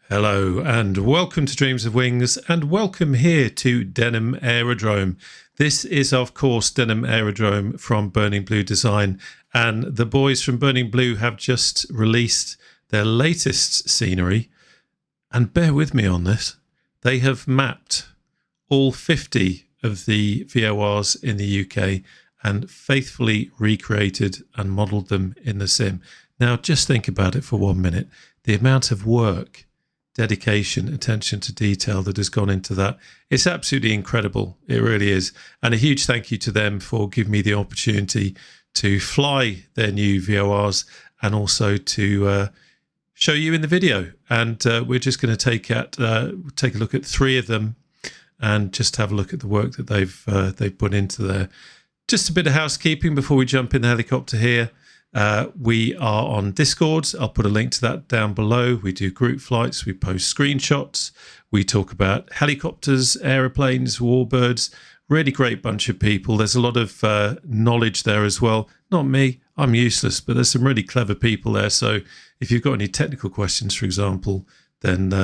Hello and welcome to Dreams of Wings, and welcome here to Denham Aerodrome. This is of course Denham Aerodrome from Burning Blue Design, and the boys from Burning Blue have just released their latest scenery, and bear with me on this, they have mapped all 50 of the VORs in the UK and faithfully recreated and modelled them in the sim. Now just think about it for 1 minute, the amount of work, dedication, attention to detail that has gone into that. It's absolutely incredible. It really is. And a huge thank you to them for giving me the opportunity to fly their new VORs and also to show you in the video. And we're just going to take a look at 3 of them and just have a look at the work that they've put into there. Just a bit of housekeeping before we jump in the helicopter here. We are on Discord. I'll put a link to that down below. We do group flights. We post screenshots. We talk about helicopters, aeroplanes, warbirds. Really great bunch of people. There's a lot of knowledge there as well. Not me. I'm useless, but there's some really clever people there. So if you've got any technical questions, for example, then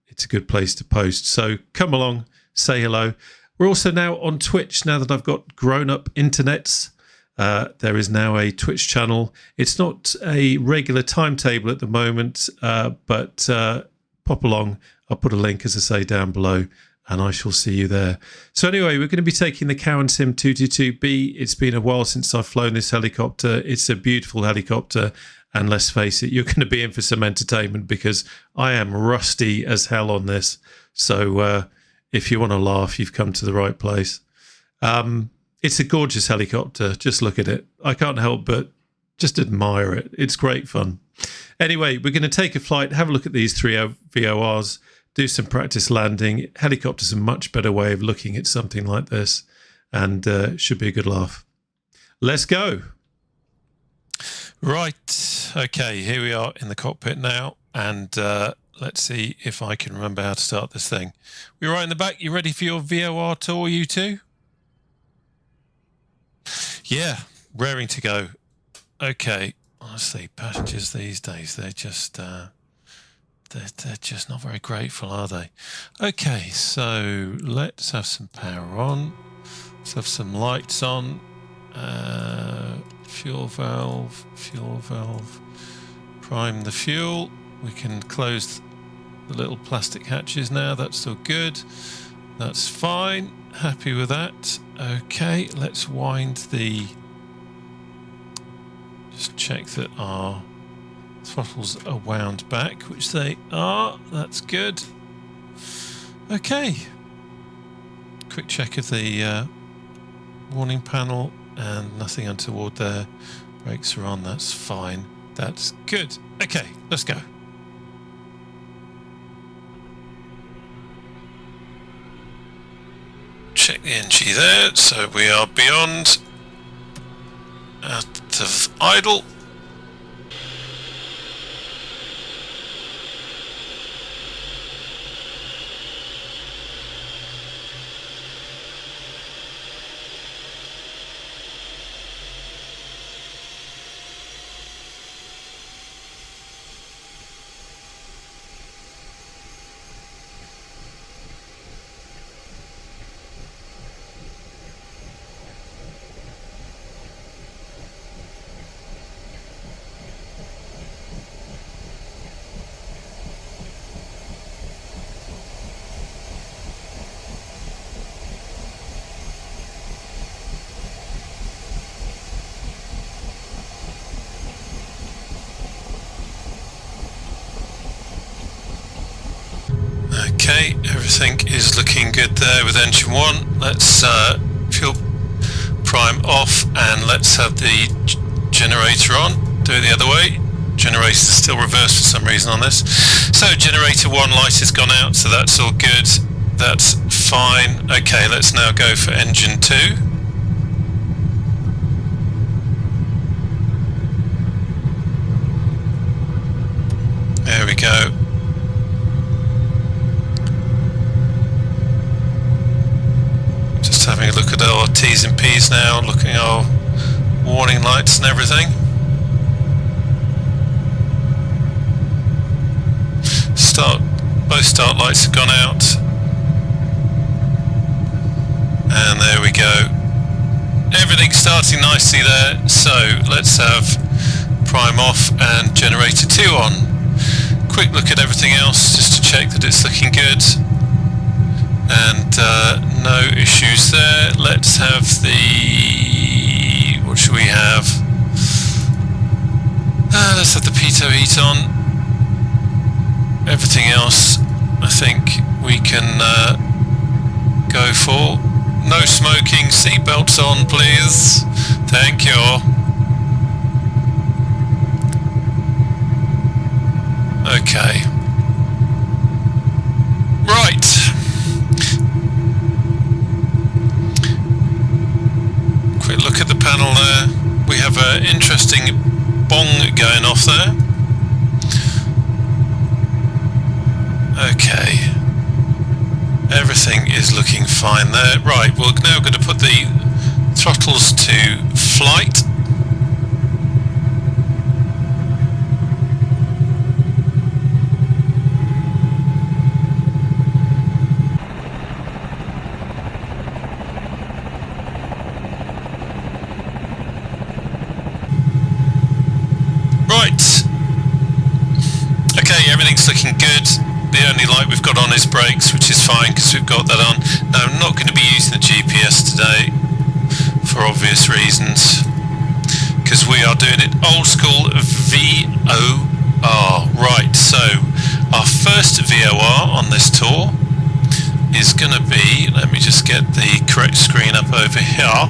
it's a good place to post. So come along, say hello. We're also now on Twitch now that I've got grown-up internets. There is now a Twitch channel. It's not a regular timetable at the moment, but pop along. I'll put a link, as I say, down below, and I shall see you there. So anyway, we're going to be taking the Cowansim 222B. It's been a while since I've flown this helicopter. It's a beautiful helicopter, and let's face it, you're going to be in for some entertainment because I am rusty as hell on this. So if you want to laugh, you've come to the right place. It's a gorgeous helicopter. Just look at it. I can't help but just admire it. It's great fun. Anyway, we're going to take a flight, have a look at these 3 VORs, do some practice landing. Helicopter's a much better way of looking at something like this, and should be a good laugh. Let's go. Right. Okay, here we are in the cockpit now, and let's see if I can remember how to start this thing. We're right in the back. You ready for your VOR tour, you two? Yeah, raring to go. Okay, honestly, passengers these days, they're just not very grateful, are they? Okay, so let's have some power on. Let's have some lights on. Fuel valve. Prime the fuel. We can close the little plastic hatches now. That's all good. That's fine. Happy with that. Okay, let's wind the... Just check that our throttles are wound back, which they are. That's good. Okay. Quick check of the warning panel, and nothing untoward there. Brakes are on. That's fine. That's good. Okay, let's go. Check the NG there, so we are beyond, out of idle. Okay, everything is looking good there with engine 1. Let's fuel prime off, and let's have the generator on. Do it the other way. Generator's still reversed for some reason on this. So generator 1 light has gone out, so that's all good. That's fine. Okay, let's now go for engine 2. There we go. Having a look at our T's and P's now, looking at our warning lights and everything. Start Both start lights have gone out. And there we go. Everything's starting nicely there. So let's have prime off and generator 2 on. Quick look at everything else just to check that it's looking good. And no issues there. Let's have the... what should we have? Let's have the pitot heat on. Everything else I think we can go for. No smoking, seatbelts on please. Thank you. Okay. Right. Quick look at the panel there. We have an interesting bong going off there. Okay. Everything is looking fine there. Right, we're now going to put the throttles to flight. Okay, everything's looking good. The only light we've got on is brakes, which is fine because we've got that on. Now, I'm not going to be using the GPS today for obvious reasons because we are doing it old school VOR. Right, so our first VOR on this tour is going to be, let me just get the correct screen up over here.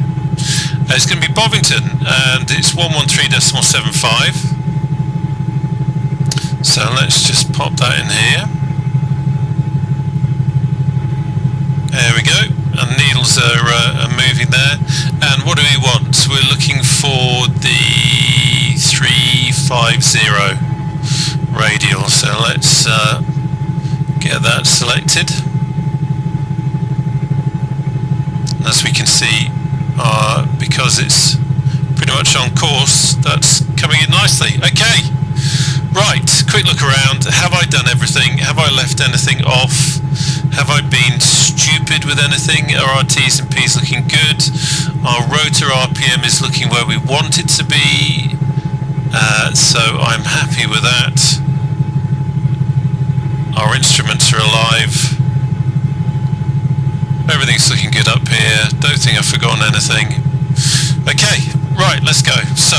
It's going to be Bovingdon and it's 113.75. So let's just pop that in here. There we go. And needles are moving there. And what do we want? So we're looking for the 350 radial. So let's get that selected. As we can see, because it's pretty much on course, that's coming in nicely. Okay. Right, quick look around. Have I done everything? Have I left anything off? Have I been stupid with anything? Are our T's and P's looking good? Our rotor RPM is looking where we want it to be. So I'm happy with that. Our instruments are alive. Everything's looking good up here. Don't think I've forgotten anything. Okay, right, let's go. So,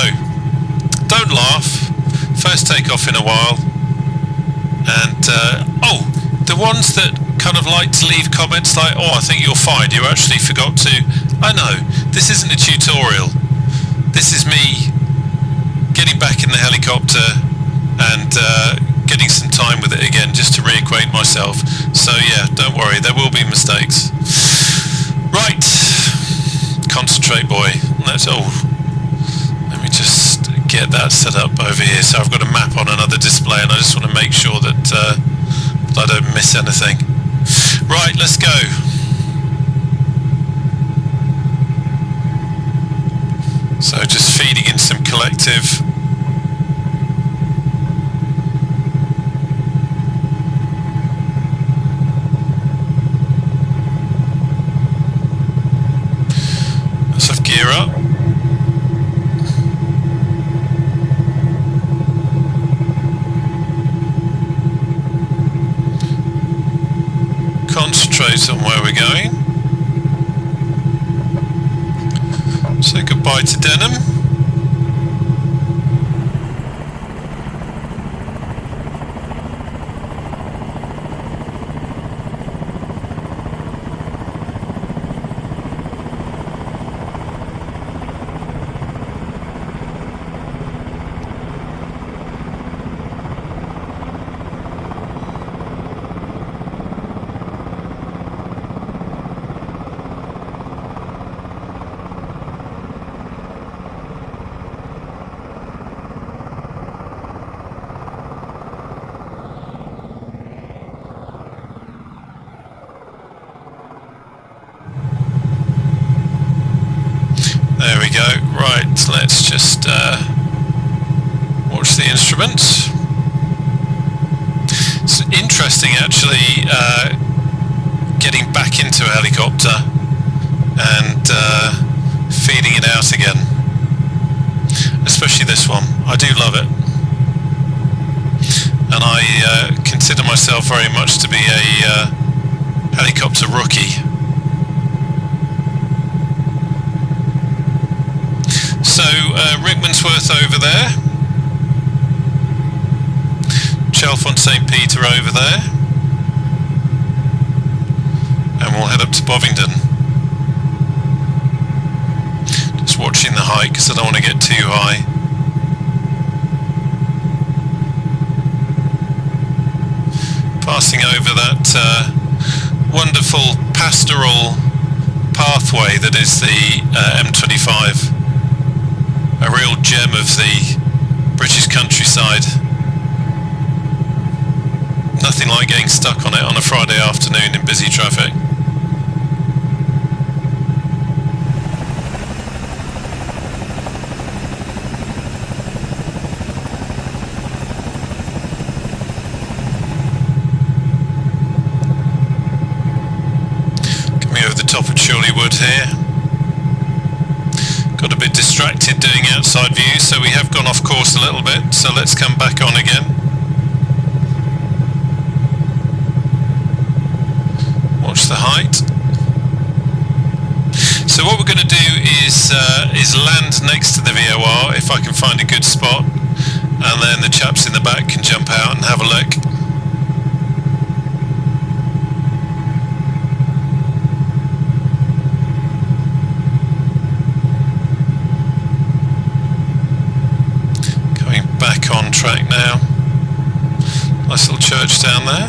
don't laugh. First takeoff in a while, and the ones that kind of like to leave comments like, oh, I think you're fine, you actually forgot to. I know, this isn't a tutorial, this is me getting back in the helicopter and getting some time with it again just to reacquaint myself. So yeah, don't worry, there will be mistakes. Right, concentrate boy. Let's, let me just get that set up over here. So I've got a map on another display and I just want to make sure that I don't miss anything. Right, let's go. So just feeding in some collective. Let's have gear up. Concentrate on where we're going. Say goodbye to Denham. There we go. Right, let's just watch the instruments. It's interesting interesting actually getting back into a helicopter and feeding it out again, especially this one. I do love it, and I consider myself very much to be a helicopter rookie. So Rickmansworth over there, Chalfont St Peter over there, and we'll head up to Bovingdon. Just watching the height because I don't want to get too high. Passing over that wonderful pastoral pathway that is the M25, a real gem of the British countryside. Nothing like getting stuck on it on a Friday afternoon in busy traffic. Coming over the top of Chorleywood here. Got a bit distracted doing outside views, so we have gone off course a little bit, so let's come back on again. Watch the height. So what we're going to do is land next to the VOR if I can find a good spot, and then the chaps in the back can jump out and have a look. Back on track now. Nice little church down there.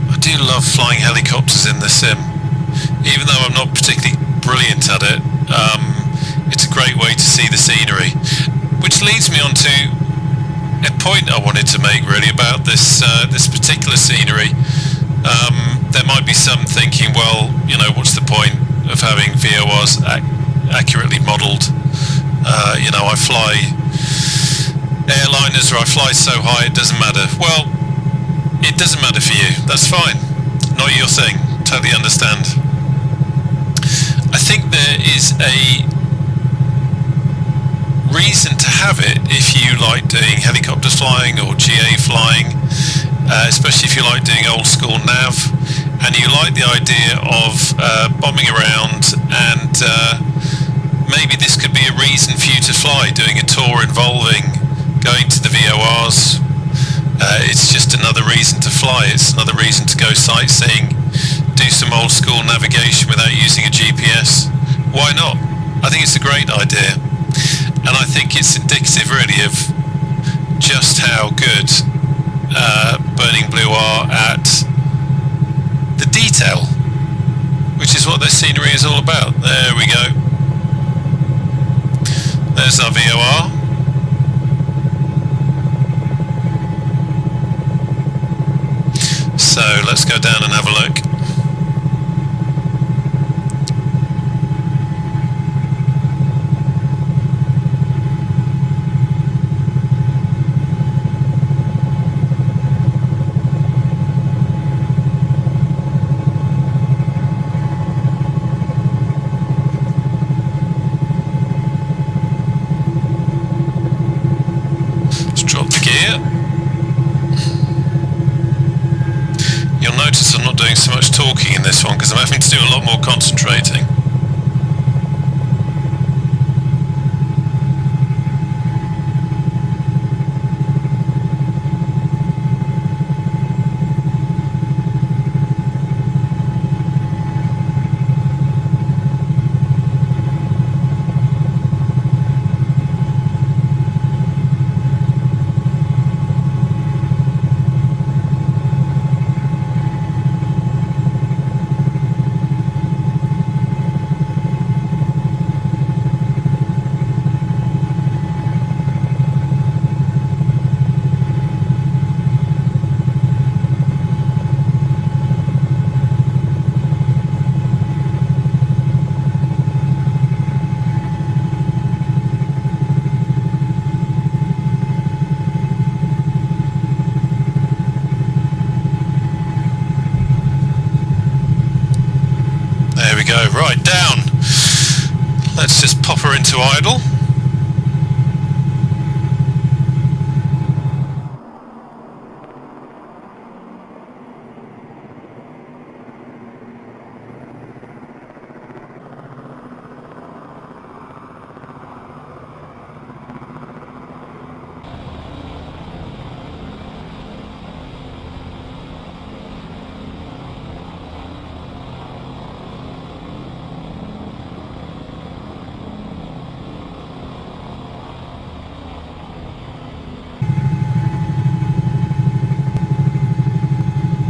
I do love flying helicopters in the sim, even though I'm not particularly brilliant at it. It's a great way to see the scenery, which leads me on to a point I wanted to make really about this particular scenery. There might be some thinking, well, you know, what's the point of having VORs accurately modelled? You know, I fly airliners or I fly so high it doesn't matter. Well, it doesn't matter for you. That's fine. Not your thing. Totally understand. I think there is a reason to have it if you like doing helicopter flying or GA flying, especially if you like doing old school nav and you like the idea of bombing around, and maybe this could be a reason for you to fly, doing a tour involving going to the VORs. It's just another reason to fly. It's another reason to go sightseeing, do some old school navigation without using a GPS. Why not? I think it's a great idea. And I think it's indicative really of just how good Burning Blue are at the detail, which is what their scenery is all about. There we go. There's our VOR. So let's go down and have a look. I'm not doing so much talking in this one because I'm having to do a lot more concentrating. Right, down. Let's just pop her into idle.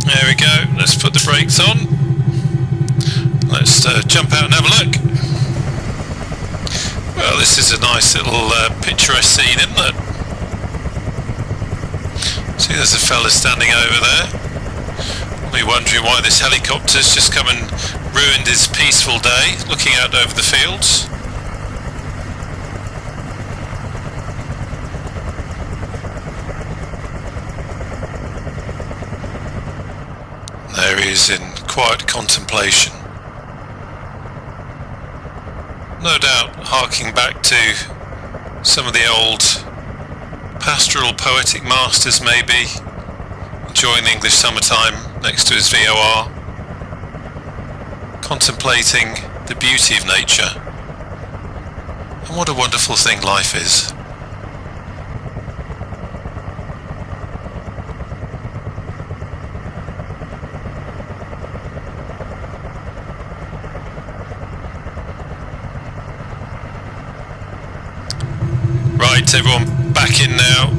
There we go, let's put the brakes on. Let's jump out and have a look. Well, this is a nice little picturesque scene, isn't it? See, there's a fella standing over there. Probably wondering why this helicopter's just come and ruined his peaceful day, looking out over the fields. There he is in quiet contemplation. No doubt harking back to some of the old pastoral poetic masters, maybe, enjoying the English summertime next to his VOR, contemplating the beauty of nature. And what a wonderful thing life is. Right, everyone back in now.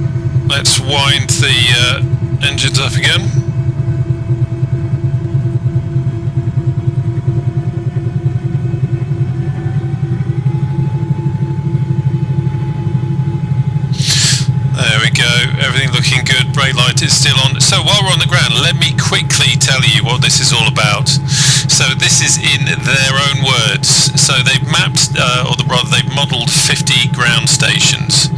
Let's wind the engines up again. There we go, everything looking good, brake light is still on. So while we're on the ground, let me quickly tell you what this is all about. So this is in their own words. So they've mapped, or rather they've modelled 50 ground stations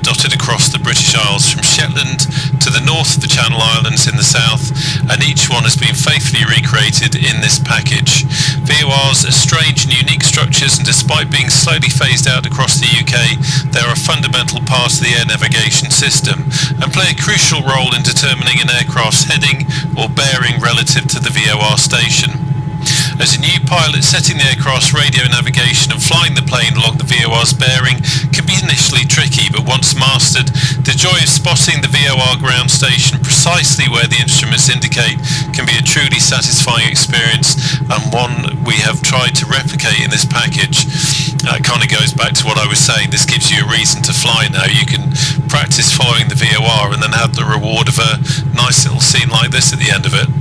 dotted across the British Isles, from Shetland to the north of the Channel Islands in the south, and each one has been faithfully recreated in this package. VORs are strange and unique structures, and despite being slowly phased out across the UK, they are a fundamental part of the air navigation system and play a crucial role in determining an aircraft's heading or bearing relative to the VOR station. As a new pilot, setting the aircraft's radio navigation and flying the plane along the VOR's bearing can be initially tricky, but once mastered, the joy of spotting the VOR ground station precisely where the instruments indicate can be a truly satisfying experience, and one we have tried to replicate in this package. It kind of goes back to what I was saying. This gives you a reason to fly now. You can practice following the VOR and then have the reward of a nice little scene like this at the end of it.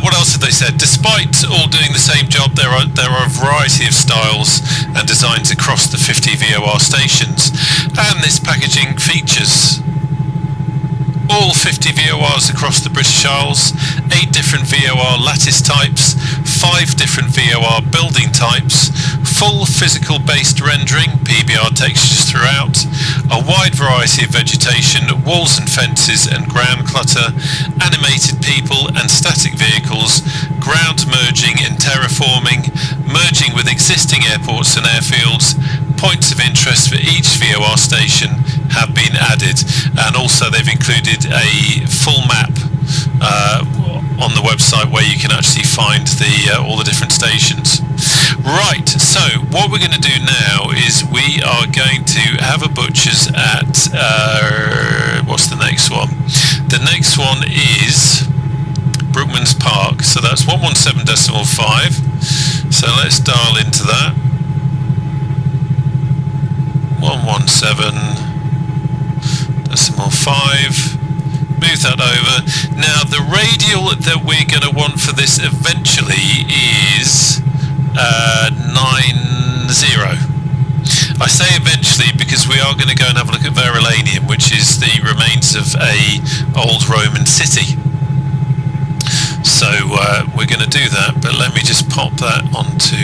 What else have they said? Despite all doing the same job, there are a variety of styles and designs across the 50 VOR stations, and this packaging features all 50 VORs across the British Isles, 8 different VOR lattice types, 5 different VOR building types, full physical based rendering, PBR textures throughout, a wide variety of vegetation, walls and fences and ground clutter, animated people and static vehicles, ground merging and terraforming, merging with existing airports and airfields. Points of interest for each VOR station have been added, and also they've included a full map on the website where you can actually find all the different stations. Right, so what we're going to do now is we are going to have a butcher's at what's the next one? The next one is Brookmans Park, so that's 117.5. So let's dial into that. 117.5. Move that over. Now the radial that we're going to want for this eventually is 90. I say eventually because we are going to go and have a look at Verulamium, which is the remains of a old Roman city. So we're going to do that, but let me just pop that onto.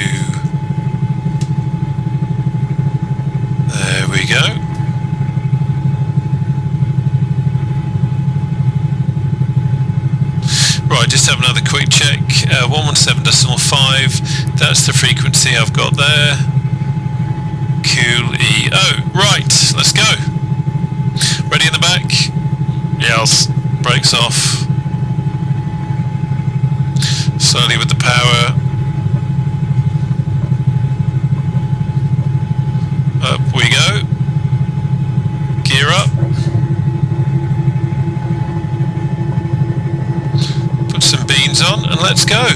There we go. Right, just have another quick check. 117.5, that's the frequency I've got there. Cool EO. Right, let's go. Ready in the back? Yes. Brakes off. Slowly with the power. Up we go. Gear up. Put some beans on and let's go.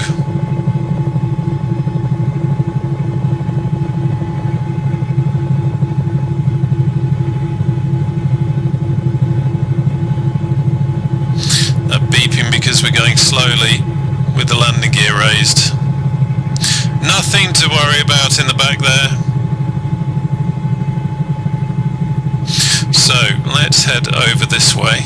That beeping because we're going slowly with the landing gear raised. Nothing to worry about in the back there. So let's head over this way.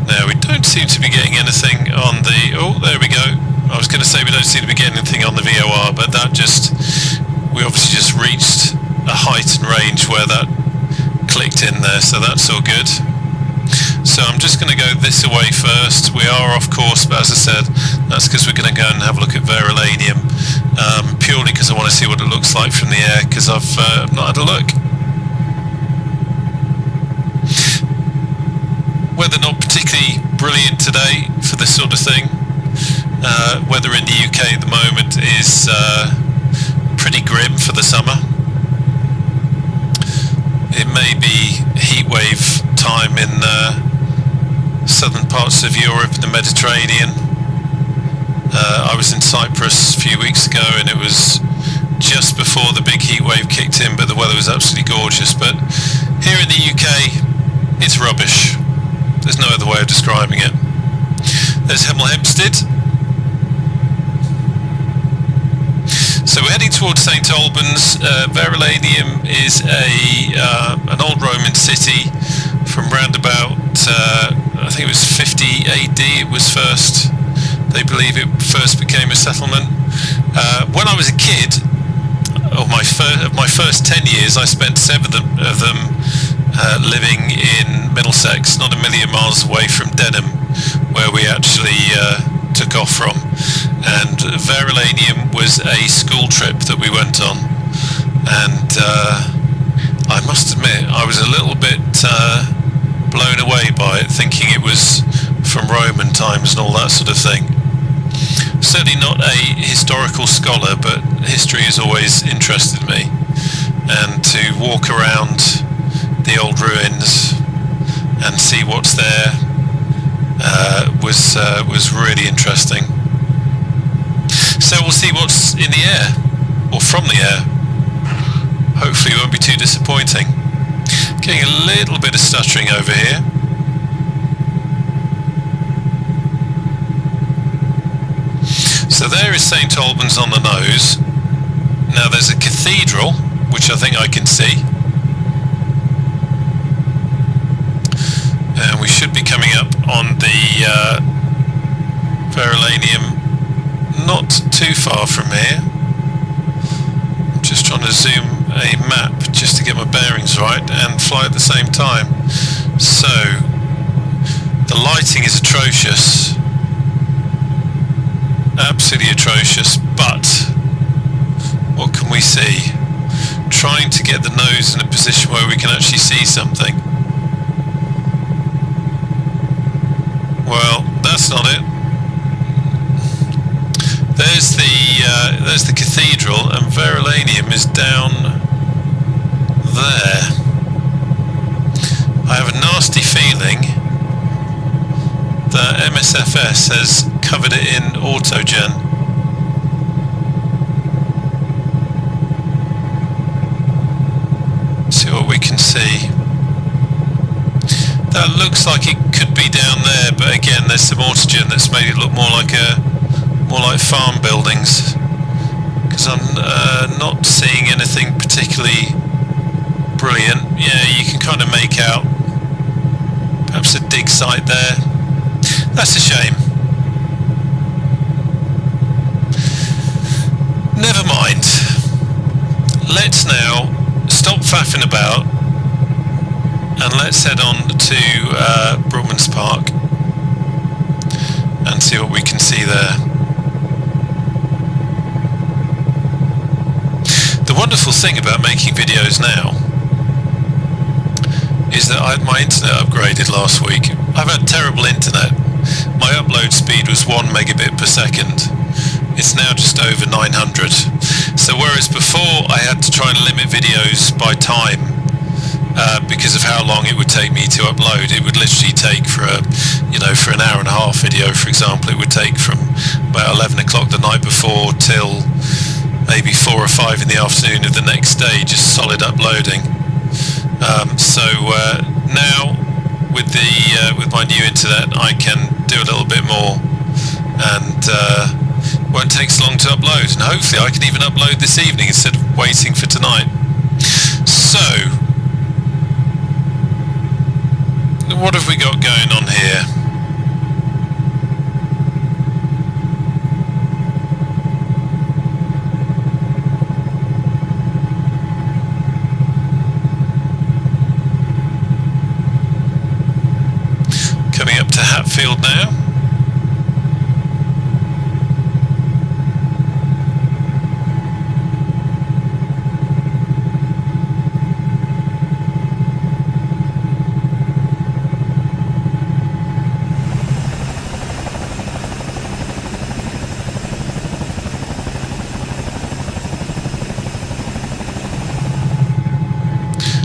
Now we don't seem to be getting anything on the... Oh, there we go. I was going to say we don't seem to be getting anything on the VOR, but that just... We obviously just reached a height and range where that clicked in there, so that's all good. So I'm just going to go this away first. We are off course, but as I said, that's because we're going to go and have a look at Verulanium, purely because I want to see what it looks like from the air, because I've not had a look. Weather not particularly brilliant today for this sort of thing. Weather in the UK at the moment is pretty grim for the summer. It may be heatwave time in southern parts of Europe and the Mediterranean. I was in Cyprus a few weeks ago and it was just before the big heatwave kicked in, but the weather was absolutely gorgeous. But here in the UK, it's rubbish. There's no other way of describing it. There's Hemel Hempstead. So we're heading towards St Albans. Verulanium is an old Roman city from round about, I think it was 50 AD it was first, they believe it first became a settlement. When I was a kid, of my first 10 years, I spent 7 of them living in Middlesex, not a million miles away from Denham, where we actually took off from. And Verulanium was a school trip that we went on, and I must admit I was a little bit blown away by it, thinking it was from Roman times and all that sort of thing. Certainly not a historical scholar, but history has always interested me, and to walk around the old ruins and see what's there was really interesting. So we'll see what's in the air, or from the air. Hopefully it won't be too disappointing. Getting a little bit of stuttering over here. So there is St Albans on the nose. Now there's a cathedral, which I think I can see. And we should be coming up on the Verulanium, not too far from here. I'm just trying to zoom a map just to get my bearings right and fly at the same time. So the lighting is atrocious, absolutely atrocious, but what can we see? Trying to get the nose in a position where we can actually see something. Well, that's not it. There's the cathedral, and Verulanium is down there. I have a nasty feeling that MSFS has covered it in autogen. See what we can see. That looks like it could be down there, but again, there's some autogen that's made it look more like farm buildings, because I'm not seeing anything particularly brilliant. Yeah, you can kind of make out perhaps a dig site there. That's a shame. Never mind. Let's now stop faffing about, and let's head on to Brookmans Park and see what we can see there. The wonderful thing about making videos now is that I had my internet upgraded last week. I've had terrible internet. My upload speed was 1 megabit per second. It's now just over 900. So whereas before I had to try and limit videos by time because of how long it would take me to upload, it would literally take for for an hour and a half video, for example, it would take from about 11 o'clock the night before till maybe 4 or 5 in the afternoon of the next day, just solid uploading. Now with my new internet, I can do a little bit more, and won't take so long to upload, and hopefully I can even upload this evening instead of waiting for tonight. So what have we got going on here? Coming up to Hatfield now.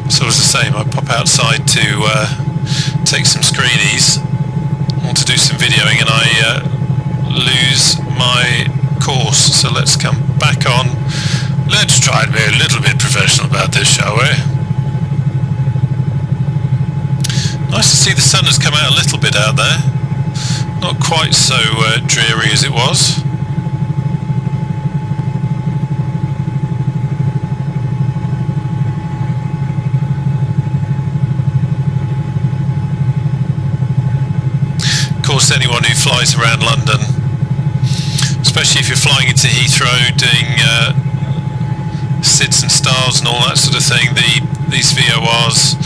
So as I say, I pop outside to take some screenies or to do some videoing, and I lose my course. So let's come back on. Let's try and be a little bit professional about this, shall we? Nice to see the sun has come out a little bit out there. Not quite so dreary as it was. Of course, anyone who flies around London, especially if you're flying into Heathrow, doing SIDS and stars and all that sort of thing, these VORs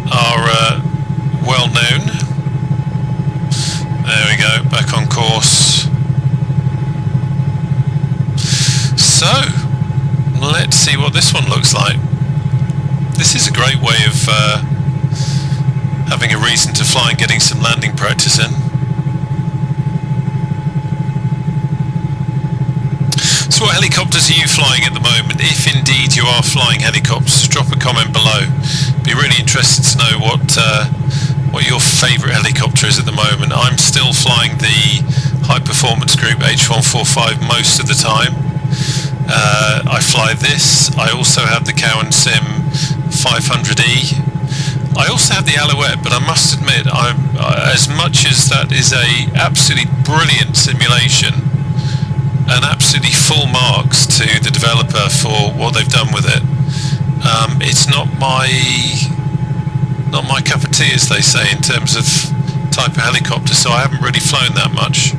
are well known. There we go, back on course. So let's see what this one looks like. This is a great way of having a reason to fly and getting some landing practice in. So what helicopters are you flying at the moment? If indeed you are flying helicopters, drop a comment below. Be really interested to know what your favourite helicopter is at the moment. I'm still flying the high performance group H145 most of the time. I fly this. I also have the Cowansim 500E. I also have the Alouette, but I must admit, as much as that is a absolutely brilliant simulation, and absolutely full marks to the developer for what they've done with it, it's not my cup of tea, as they say, in terms of type of helicopter, so I haven't really flown that much.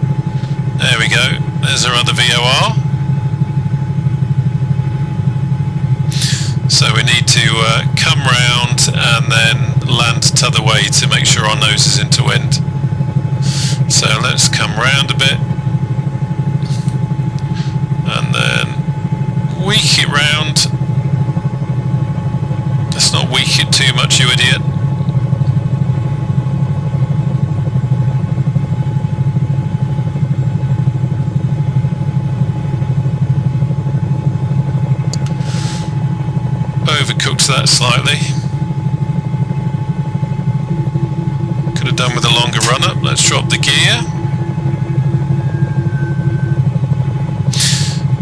There we go, there's our other VOR. So we need to come round and then land t'other way to make sure our nose is into wind. So let's come round a bit and then weak it round. Let's not weak it too much, you idiot. Overcooked that slightly. Could have done with a longer run up. Let's drop the gear.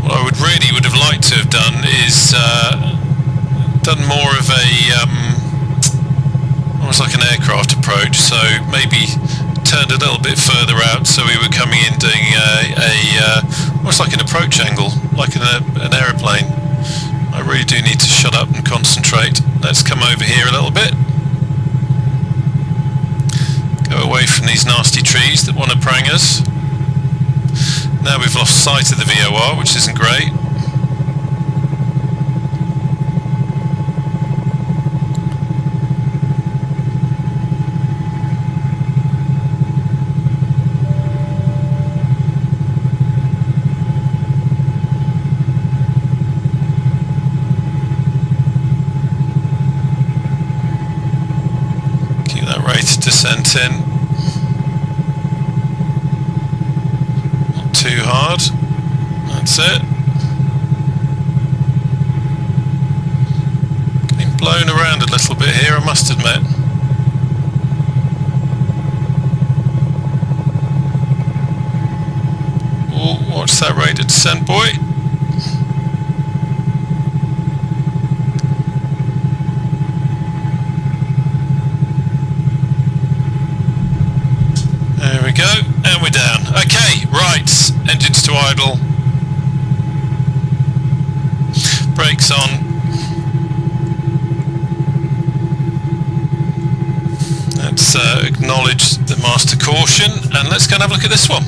What I would have liked to have done is done more of a almost like an aircraft approach, so maybe turned a little bit further out so we were coming in doing almost like an approach angle, like an aeroplane. I really do need to shut up and concentrate. Let's come over here a little bit. Go away from these nasty trees that want to prang us. Now we've lost sight of the VOR, which isn't great. descent in. Not too hard. That's it. Getting blown around a little bit here, I must admit. Oh, watch that rate of descent, boy. There we go, and we're down. Okay, right, engines to idle. Brakes on. Let's acknowledge the master caution, and let's go and have a look at this one.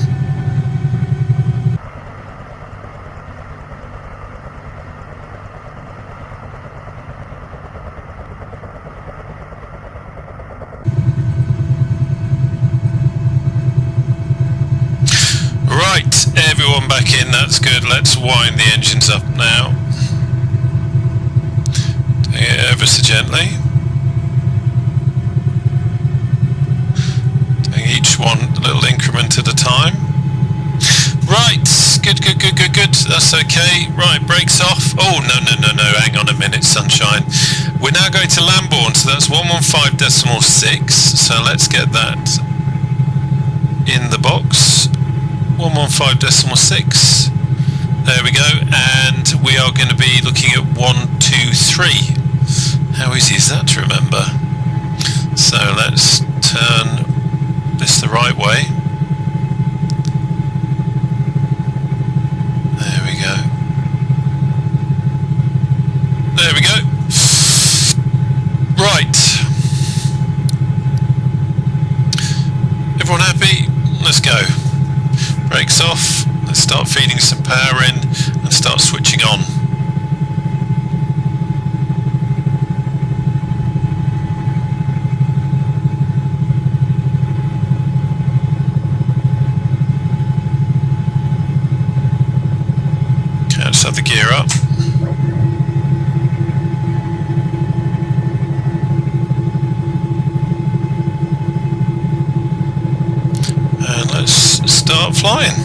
Everyone back in, that's good. Let's wind the engines up now. Doing it ever so gently. Doing each one a little increment at a time. Right, good. That's okay. Right, brakes off. Oh, no, hang on a minute, sunshine. We're now going to Lambourne, so that's 115.6. So let's get that in the box. 115.6. There we go, and we are going to be looking at 123. How easy is that to remember? So let's turn this the right way. There we go. There we go. Right. Everyone happy? Let's go. Brakes off, let's start feeding some power in and start switching on. Okay, let's have the gear up. And let's start flying.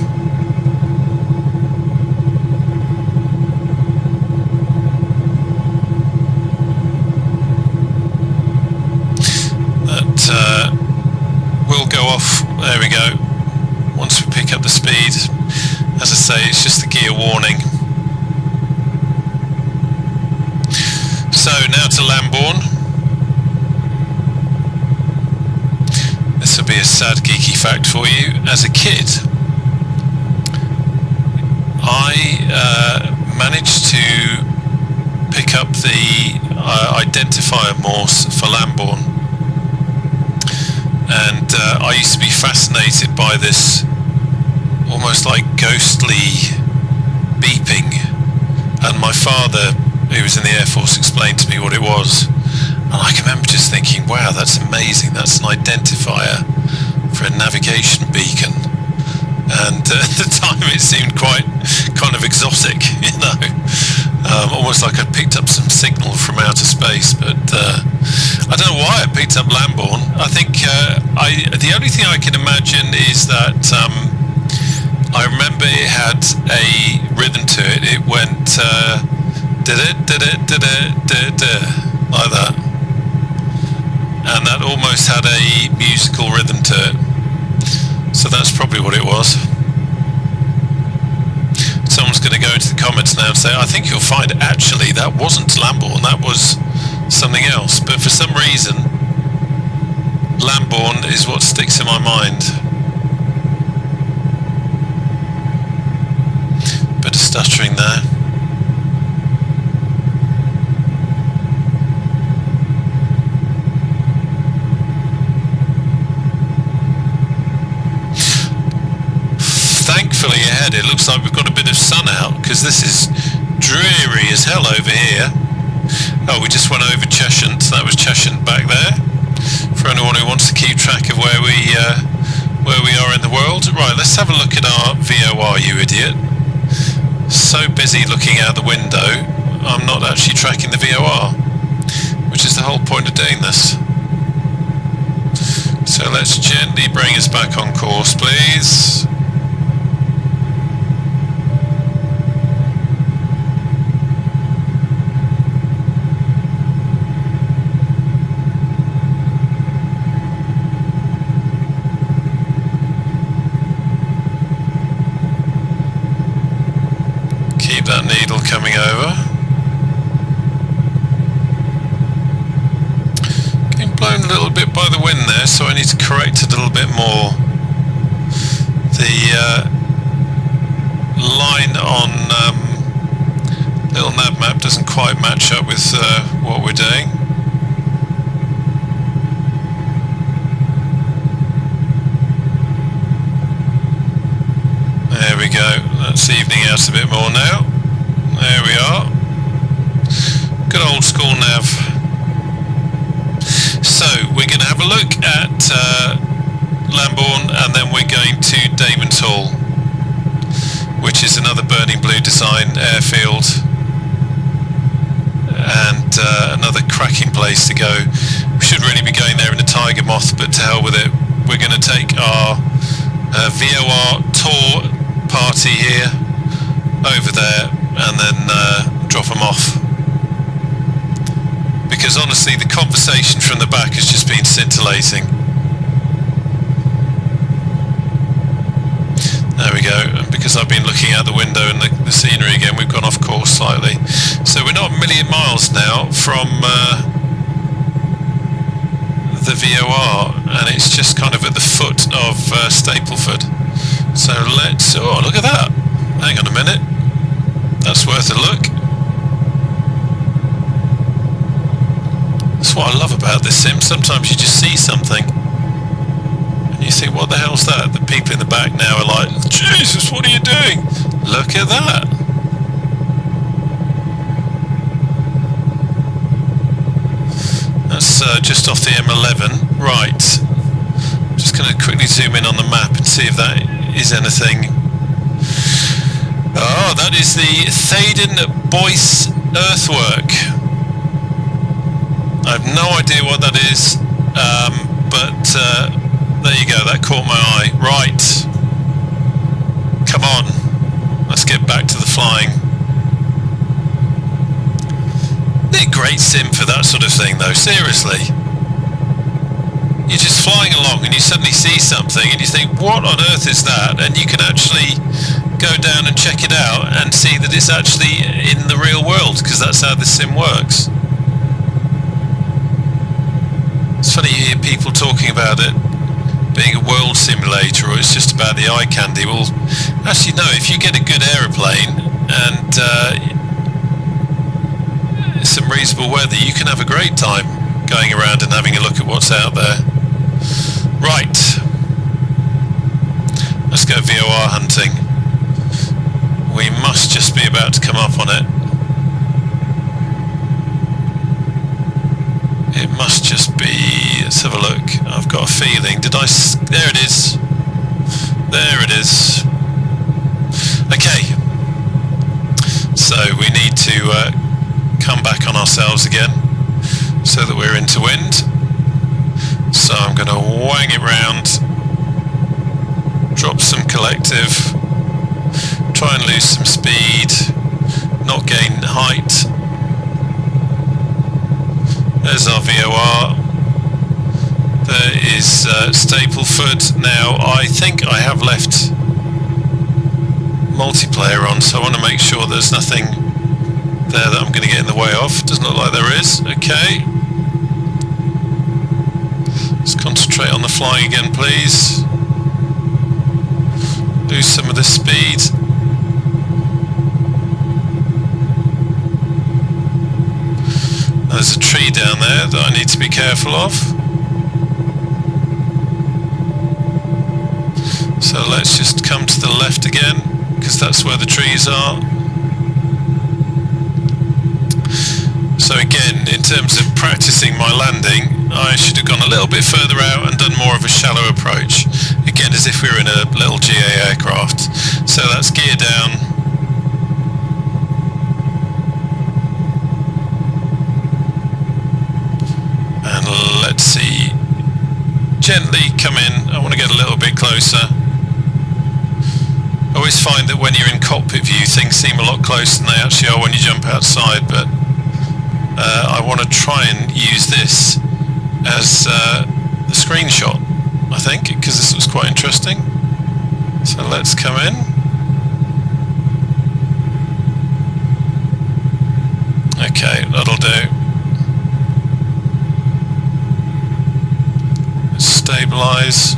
That will go off. There we go. Once we pick up the speed, as I say, it's just the gear warning. So now to Lambourne. This will be a sad geeky fact for you. As a kid, I managed to pick up the identifier Morse for Lambourne, and I used to be fascinated by this almost like ghostly beeping, and my father, who was in the Air Force, explained to me what it was. And I can remember just thinking, wow, that's amazing, that's an identifier for a navigation beacon. And at the time it seemed quite kind of exotic, you know, almost like I'd picked up some signal from outer space. But I don't know why I picked up Lambourne. I think the only thing I can imagine is that I remember it had a rhythm to it. It went like that. And that almost had a musical rhythm to it. So that's probably what it was. Someone's going to go into the comments now and say, I think you'll find actually that wasn't Lambourne, that was something else. But for some reason, Lambourne is what sticks in my mind. Bit of stuttering there. Thankfully ahead it looks like we've got a bit of sun out, because this is dreary as hell over here. Oh, we just went over Cheshire, so that was Cheshire back there, for anyone who wants to keep track of where we are in the world. Right, let's have a look at our VOR, you idiot. So busy looking out the window, I'm not actually tracking the VOR, which is the whole point of doing this. So let's gently bring us back on course, please. Keep that needle coming over. Blown a little bit by the wind there, so I need to correct it a little bit more. The line on little nav map doesn't quite match up with what we're doing. There we go, that's evening out a bit more now. There we are. Good old school nav. So we're going to have a look at Lambourne, and then we're going to Damon's Hall, which is another Burning Blue design airfield, and another cracking place to go. We should really be going there in a Tiger Moth, but to hell with it. We're going to take our VOR tour party here over there and then drop them off. Because honestly, the conversation from the back has just been scintillating. There we go. And because I've been looking out the window and the scenery again, we've gone off course slightly. So we're not a million miles now from the VOR, and it's just kind of at the foot of Stapleford. So let's... Oh, look at that! Hang on a minute. That's worth a look. That's what I love about this sim. Sometimes you just see something and you think, what the hell's that? The people in the back now are like, Jesus, what are you doing? Look at that. That's just off the M11. Right. I'm just going to quickly zoom in on the map and see if that is anything. Oh, that is the Thaden Boyce earthwork. I have no idea what that is, but there you go, that caught my eye. Right, come on, let's get back to the flying. Isn't it a great sim for that sort of thing though, seriously? You're just flying along and you suddenly see something and you think, what on earth is that? And you can actually go down and check it out and see that it's actually in the real world, because that's how the sim works. It's funny you hear people talking about it being a world simulator, or it's just about the eye candy. Well, actually no, if you get a good aeroplane and some reasonable weather, you can have a great time going around and having a look at what's out there. Right, let's go VOR hunting. We must just be about to come up on it. It must just be, let's have a look. I've got a feeling, there it is. There it is. Okay. So we need to come back on ourselves again so that we're into wind. So I'm going to wang it round, drop some collective, try and lose some speed, not gain height. There's our VOR. There is Stapleford. Now I think I have left multiplayer on, so I want to make sure there's nothing there that I'm going to get in the way of. Doesn't look like there is. Okay. Let's concentrate on the flying again, please. Lose some of the speed. There's a tree down there that I need to be careful of. So let's just come to the left again, because that's where the trees are. So again, in terms of practicing my landing, I should have gone a little bit further out and done more of a shallow approach. Again, as if we were in a little GA aircraft. So that's gear down. And let's see, gently come in. I want to get a little bit closer. I always find that when you're in cockpit view, things seem a lot closer than they actually are when you jump outside, but I want to try and use this as the screenshot, I think, because this was quite interesting. So let's come in. Okay, that'll do. Let's stabilise.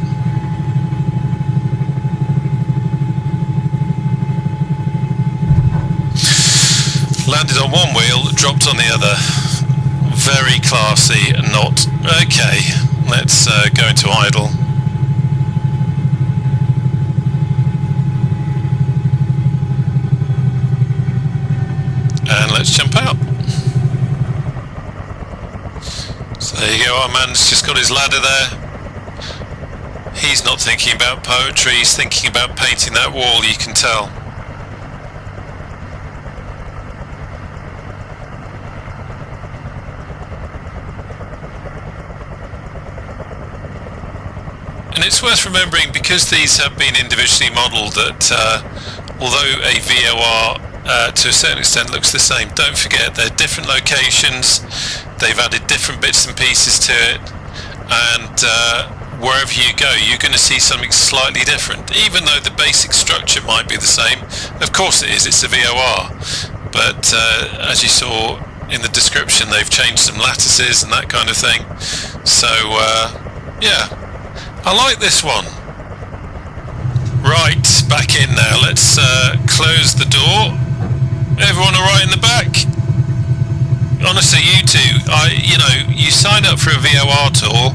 Landed on one wheel, dropped on the other. Very classy and not. Okay, let's go into idle. And let's jump out. So there you go, our man's just got his ladder there. He's not thinking about poetry, he's thinking about painting that wall, you can tell. And it's worth remembering, because these have been individually modelled, that although a VOR to a certain extent looks the same, don't forget they're different locations, they've added different bits and pieces to it, and wherever you go you're going to see something slightly different, even though the basic structure might be the same. Of course it is, it's a VOR, but as you saw in the description, they've changed some lattices and that kind of thing. So yeah, I like this one. Right, back in now. Let's close the door. Everyone all right in the back? Honestly, you two, you sign up for a VOR tour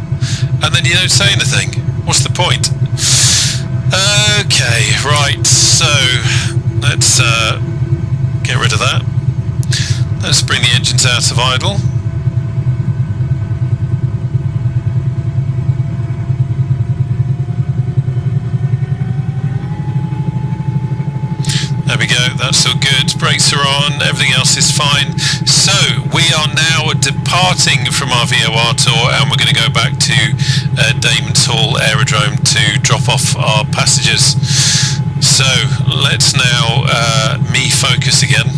and then you don't say anything. What's the point? Okay, right, so let's get rid of that. Let's bring the engines out of idle. There we go, that's all good, brakes are on, everything else is fine. So, we are now departing from our VOR tour and we're going to go back to Damon's Hall Aerodrome to drop off our passengers. So, let's now me focus again.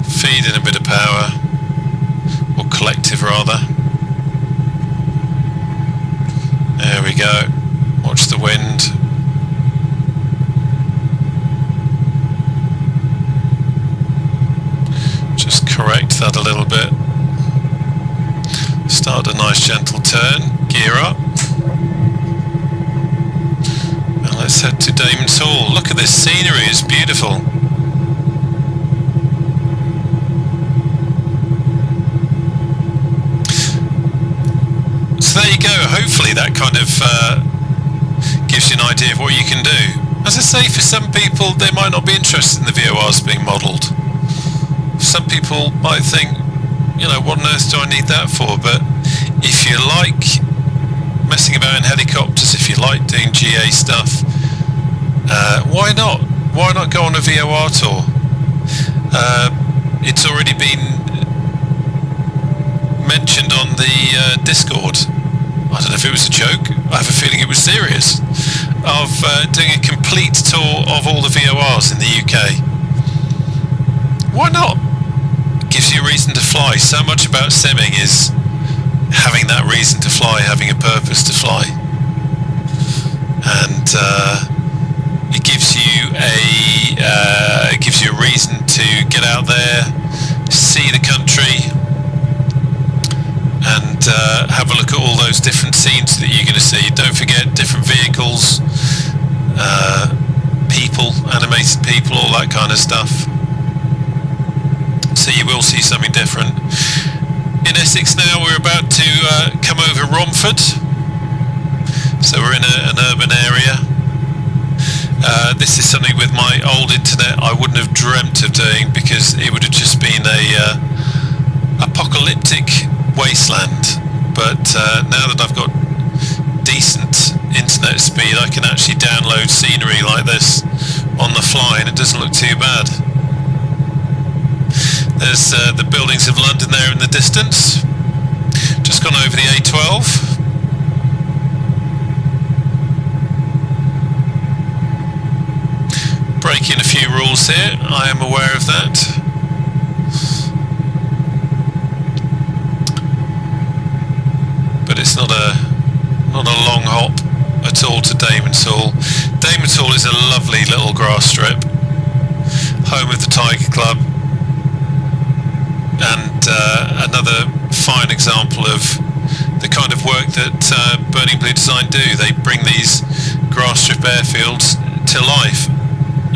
Feed in a bit of power, or collective rather. There we go. Watch the wind. Just correct that a little bit. Start a nice gentle turn. Gear up. And let's head to Damon's Hall. Look at this scenery, it's beautiful. So there you go. Hopefully that kind of gives you an idea of what you can do. As I say, for some people they might not be interested in the VORs being modelled. Some people might think, what on earth do I need that for? But if you like messing about in helicopters, if you like doing GA stuff, why not? Why not go on a VOR tour? It's already been mentioned on the Discord. I don't know if it was a joke, I have a feeling it was serious, of doing a complete tour of all the VORs in the UK. Why not? It gives you a reason to fly. So much about simming is having that reason to fly, having a purpose to fly. And it gives you a reason to get out there, see the country, and have a look at all those different scenes that you're going to see. Don't forget different vehicles, people, animated people, all that kind of stuff. So you will see something different. In Essex now, we're about to come over Romford. So we're in an urban area. This is something with my old internet I wouldn't have dreamt of doing, because it would have just been a apocalyptic wasteland. But now that I've got decent internet speed, I can actually download scenery like this on the fly and it doesn't look too bad. There's there's the buildings of London there in the distance. Just gone over the A12. Breaking a few rules here, I am aware of that. But it's not a long hop at all to Damon's Hall. Damon's Hall is a lovely little grass strip, home of the Tiger Club, and another fine example of the kind of work that Burning Blue Design do. They bring these grass strip airfields to life.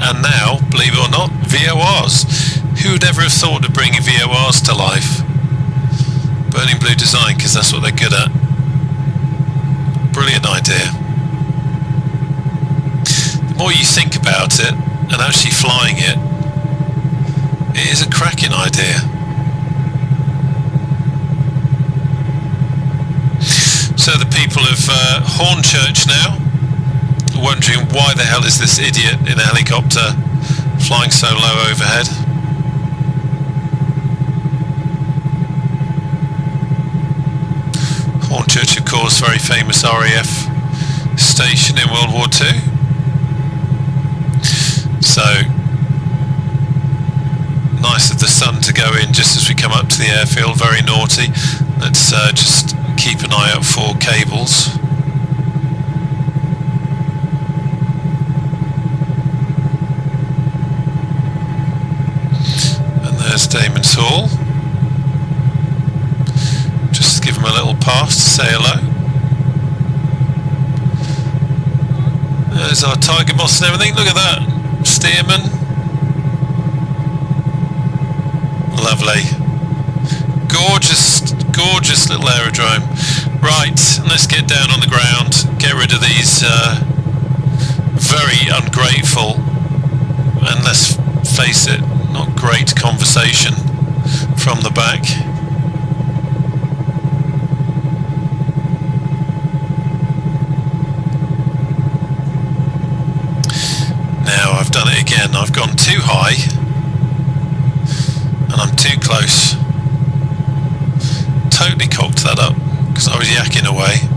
And now, believe it or not, VORs. Who would ever have thought of bringing VORs to life? Burning Blue Design, because that's what they're good at. Brilliant idea. The more you think about it, and actually flying it, it is a cracking idea. So the people of Hornchurch now, wondering why the hell is this idiot in a helicopter flying so low overhead. Hornchurch, of course, very famous RAF station in World War II. So nice of the sun to go in just as we come up to the airfield. Very naughty. Let's just keep an eye out for cables. There's Damon's Hall. Just give him a little pass to say hello. There's our tiger moths and everything. Look at that. Steerman. Lovely. Gorgeous, gorgeous little aerodrome. Right, let's get down on the ground. Get rid of these very ungrateful, and let's face it, not great conversation from the back. Now I've done it again. I've gone too high and I'm too close. Totally cocked that up because I was yakking away.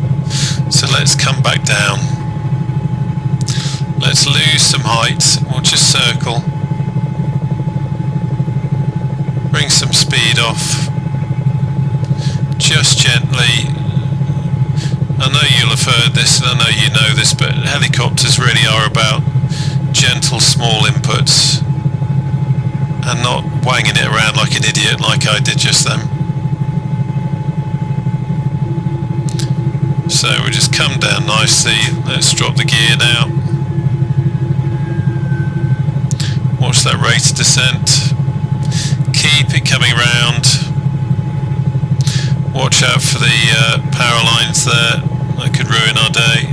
So let's come back down. Let's lose some height. We'll just circle. Bring some speed off, just gently. I know you'll have heard this, and I know you know this, but helicopters really are about gentle, small inputs and not wanging it around like an idiot like I did just then. So we'll just come down nicely. Let's drop the gear now. Watch that rate of descent. Keep it coming round. Watch out for the power lines there. That could ruin our day.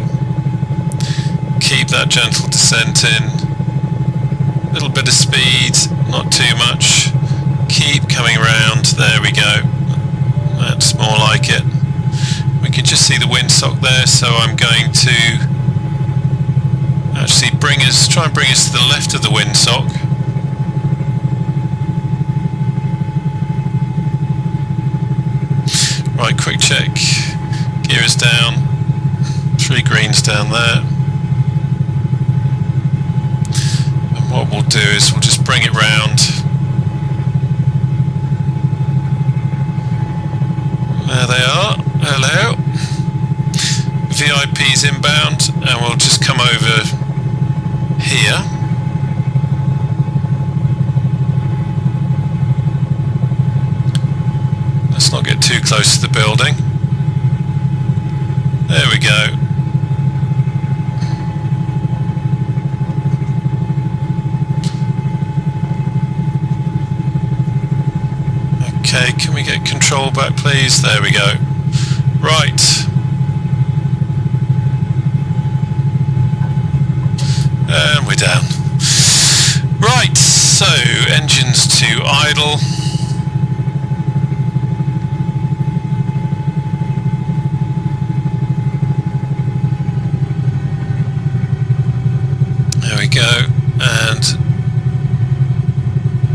Keep that gentle descent in. Little bit of speed, not too much. Keep coming round. There we go. That's more like it. We can just see the windsock there, so I'm going to actually try and bring us to the left of the windsock. Right, quick check. Gear is down. 3 greens down there. And what we'll do is we'll just bring it round. There they are. Hello. VIP's inbound, and we'll just come over here. Let's not get too close to the building. There we go. Okay, can we get control back please? There we go. Right. And we're down. Right, so engines to idle. There we go, and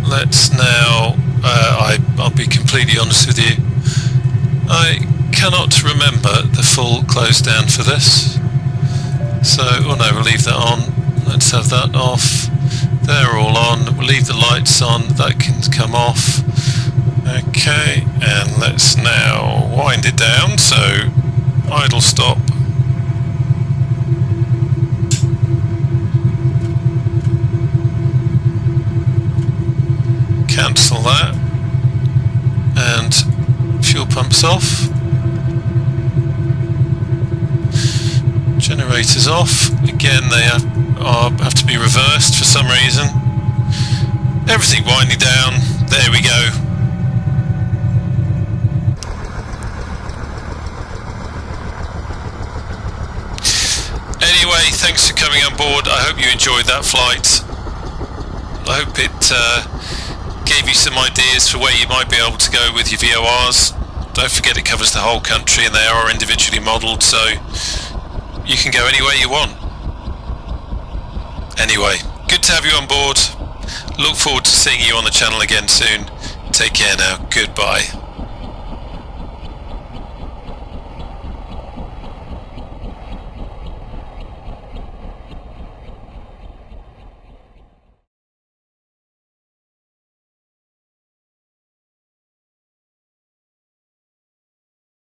let's now, I'll be completely honest with you, I cannot remember the full close down for this. So, oh no, we'll leave that on. Let's have that off. They're all on. We'll leave the lights on. That can come off. Okay, and let's now wind it down. So, idle stop. Cancel that. And fuel pumps off. Generators off. Again, they have to be reversed for some reason. Everything winding down. There we go. Anyway, thanks for coming on board. I hope you enjoyed that flight. I hope it gave you some ideas for where you might be able to go with your VORs. Don't forget it covers the whole country and they are individually modelled, so you can go anywhere you want. Anyway, good to have you on board. Look forward to seeing you on the channel again soon. Take care now. Goodbye.